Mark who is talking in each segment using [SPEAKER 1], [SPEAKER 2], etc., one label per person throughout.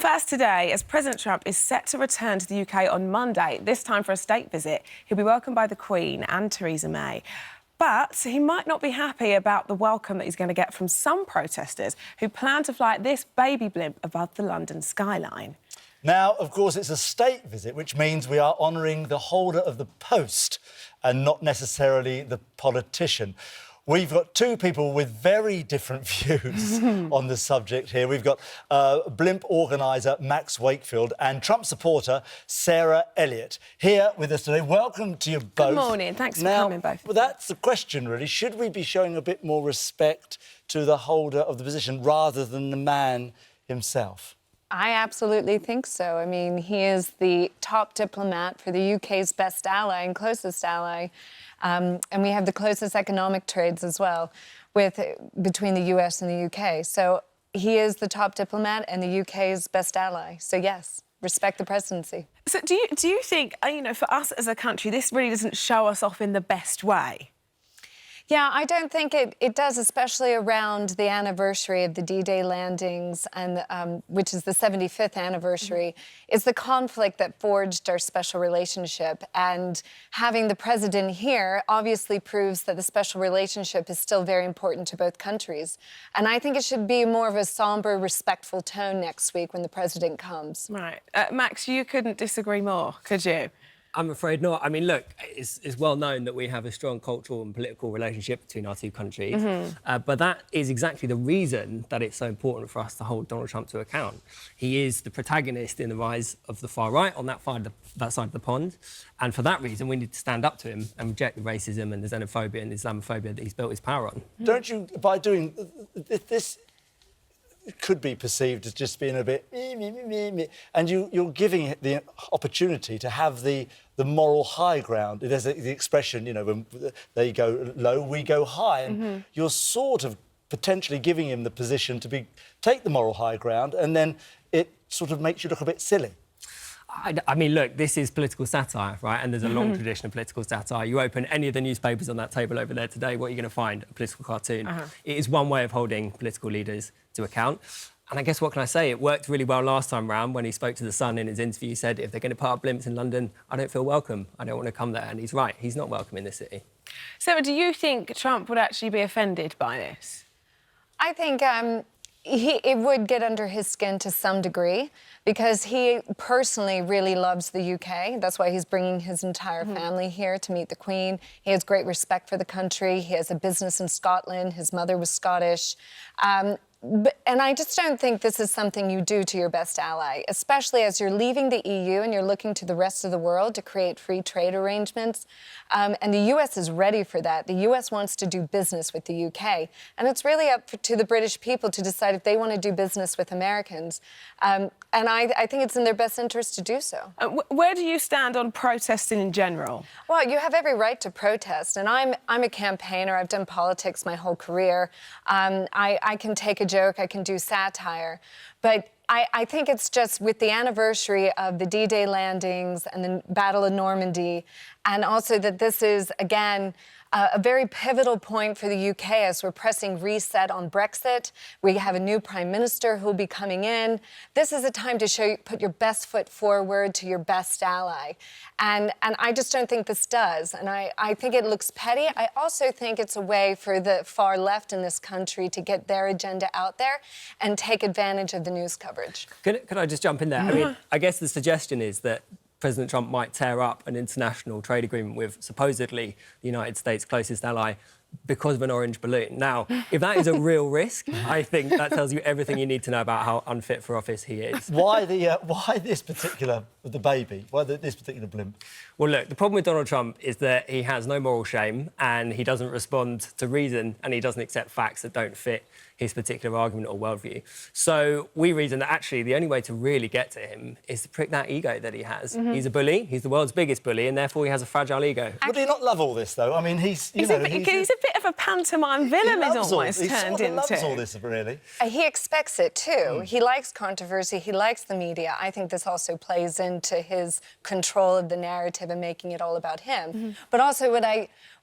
[SPEAKER 1] First today, as President Trump is set to return to the UK on Monday, this time for a state visit, he'll be welcomed by the Queen and Theresa May. But he might not be happy about the welcome that he's going to get from some protesters who plan to fly this baby blimp above the London skyline.
[SPEAKER 2] Now, of course, it's a state visit, which means we are honouring the holder of the post and not necessarily the politician. We've got two people with very different views on the subject here. We've got blimp organiser Max Wakefield and Trump supporter Sarah Elliott here with us today. Welcome to you both.
[SPEAKER 1] Good morning. Thanks for coming, both.
[SPEAKER 2] Well, that's the question, really. Should we be showing a bit more respect to the holder of the position rather than the man himself?
[SPEAKER 3] I absolutely think so. I mean, he is the top diplomat for the UK's best ally and closest ally. And we have the closest economic trades as well between the US and the UK. So he is the top diplomat and the UK's best ally. So, yes, respect the presidency.
[SPEAKER 1] So do you think, you know, for us as a country, this really doesn't show us off in the best way?
[SPEAKER 3] Yeah, I don't think it does, especially around the anniversary of the D-Day landings, and which is the 75th anniversary. It's the conflict that forged our special relationship. And having the president here obviously proves that the special relationship is still very important to both countries. And I think it should be more of a somber, respectful tone next week when the president comes.
[SPEAKER 1] Right. Max, you couldn't disagree more, could you?
[SPEAKER 4] I'm afraid not. I mean, look, it's well known that we have a strong cultural and political relationship between our two countries. But that is exactly the reason that it's so important for us to hold Donald Trump to account. He is the protagonist in the rise of the far right on that side of the pond. And for that reason, we need to stand up to him and reject the racism and the xenophobia and Islamophobia that he's built his power on.
[SPEAKER 2] Don't you, by doing this, it could be perceived as just being a bit and you're giving it the opportunity to have the moral high ground. There's the expression, you know, when they go low, we go high, and you're sort of potentially giving him the position to take the moral high ground, and then it sort of makes you look a bit silly.
[SPEAKER 4] I mean, look, this is political satire, right? And there's a long tradition of political satire. You open any of the newspapers on that table over there today, what are you going to find? A political cartoon. It is one way of holding political leaders to account. And I guess, what can I say? It worked really well last time round when he spoke to The Sun in his interview. He said, if they're going to put up blimps in London, I don't feel welcome. I don't want to come there. And he's right. He's not welcome in this city.
[SPEAKER 1] Sarah, do you think Trump would actually be offended by this?
[SPEAKER 3] I think it would get under his skin to some degree, because he personally really loves the UK. That's why he's bringing his entire family here to meet the Queen. He has great respect for the country. He has a business in Scotland. His mother was Scottish. And I just don't think this is something you do to your best ally, especially as you're leaving the EU and you're looking to the rest of the world to create free trade arrangements. And the US is ready for that. The US wants to do business with the UK. And it's really up to the British people to decide if they want to do business with Americans. And I think it's in their best interest to do so.
[SPEAKER 1] Where do you stand on protesting in general? Well,
[SPEAKER 3] you have every right to protest. And I'm a campaigner. I've done politics my whole career. I can take a joke, I can do satire. But I think it's just with the anniversary of the D-Day landings and the Battle of Normandy, and also that this is, again, a very pivotal point for the UK as we're pressing reset on Brexit. We have a new Prime Minister who'll be coming in. This is a time to put your best foot forward to your best ally. And I just don't think this does. And I think it looks petty. I also think it's a way for the far left in this country to get their agenda out there and take advantage of the news coverage.
[SPEAKER 4] Can I just jump in there? I mean, I guess the suggestion is that President Trump might tear up an international trade agreement with supposedly the United States' closest ally because of an orange balloon. Now, if that is a real risk, I think that tells you everything you need to know about how unfit for office he is.
[SPEAKER 2] Why this particular baby? Why this particular blimp?
[SPEAKER 4] Well, look, the problem with Donald Trump is that he has no moral shame, and he doesn't respond to reason, and he doesn't accept facts that don't fit his particular argument or worldview. So we reason that actually the only way to really get to him is to prick that ego that he has. He's a bully, he's the world's biggest bully, and therefore he has a fragile ego.
[SPEAKER 2] Would he not love all this, though? I mean, he's a
[SPEAKER 1] bit of a pantomime villain, he's almost turned into.
[SPEAKER 2] He loves all this, really.
[SPEAKER 3] He expects it, too. He likes controversy, he likes the media. I think this also plays into his control of the narrative and making it all about him. But also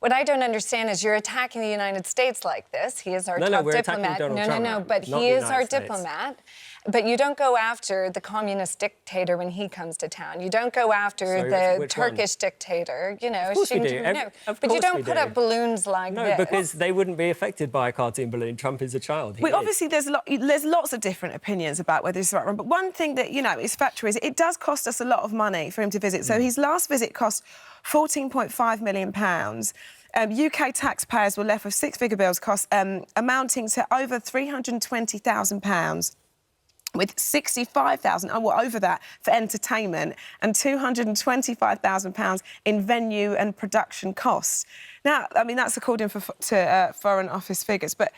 [SPEAKER 3] What I don't understand is you're attacking the United States like this. He is our top
[SPEAKER 4] we're
[SPEAKER 3] diplomat.
[SPEAKER 4] attacking Donald Trump,
[SPEAKER 3] No, but
[SPEAKER 4] not
[SPEAKER 3] he
[SPEAKER 4] the
[SPEAKER 3] is our
[SPEAKER 4] United States.
[SPEAKER 3] diplomat. But you don't go after the communist dictator when he comes to town. You don't go after the Turkish dictator. You know,
[SPEAKER 4] of course we do.
[SPEAKER 3] But you don't put up balloons like this.
[SPEAKER 4] No, because they wouldn't be affected by a cartoon balloon. Trump is a child.
[SPEAKER 1] Obviously, there's lots of different opinions about whether this is right or wrong. But one thing that, you know, is factual is it does cost us a lot of money for him to visit. So his last visit cost £14.5 million. UK taxpayers were left with six-figure bills amounting to over £320,000, with £65,000, over that, for entertainment and £225,000 in venue and production costs. Now, I mean, that's according to Foreign Office figures, but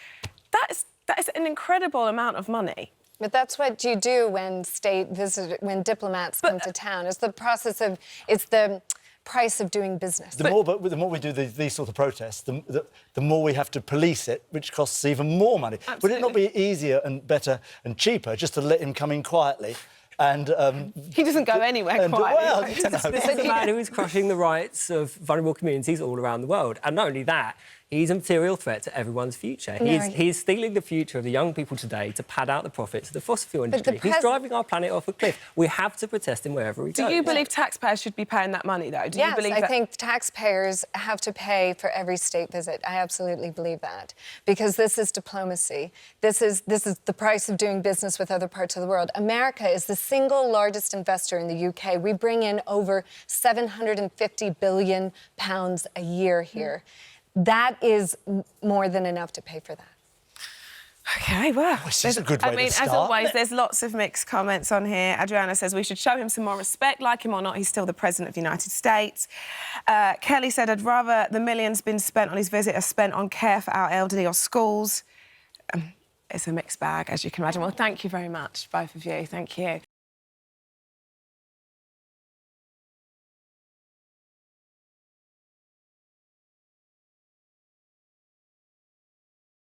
[SPEAKER 1] that is an incredible amount of money.
[SPEAKER 3] But that's what you do when diplomats come to town. It's the price of doing business.
[SPEAKER 2] The more we do these sort of protests, the more we have to police it, which costs even more money.
[SPEAKER 1] Absolutely.
[SPEAKER 2] Would it not be easier and better and cheaper just to let him come in quietly? And
[SPEAKER 1] he doesn't go anywhere quietly.
[SPEAKER 2] Well,
[SPEAKER 4] This is a man who is crushing the rights of vulnerable communities all around the world. And not only that, he's a material threat to everyone's future. He's stealing the future of the young people today to pad out the profits of the fossil fuel industry. He's driving our planet off a cliff. We have to protest him wherever he goes.
[SPEAKER 1] Do you believe taxpayers should be paying that money, though?
[SPEAKER 3] Yes, I think taxpayers have to pay for every state visit. I absolutely believe that. Because this is diplomacy. This is the price of doing business with other parts of the world. America is the single largest investor in the UK. We bring in over £750 billion a year here. That is more than enough to pay for that.
[SPEAKER 1] OK, well,
[SPEAKER 2] this is a good way to start.
[SPEAKER 1] As always, there's lots of mixed comments on here. Adriana says we should show him some more respect. Like him or not, he's still the President of the United States. Kelly said, I'd rather the millions been spent on his visit are spent on care for our elderly or schools. It's a mixed bag, as you can imagine. Well, thank you very much, both of you. Thank you.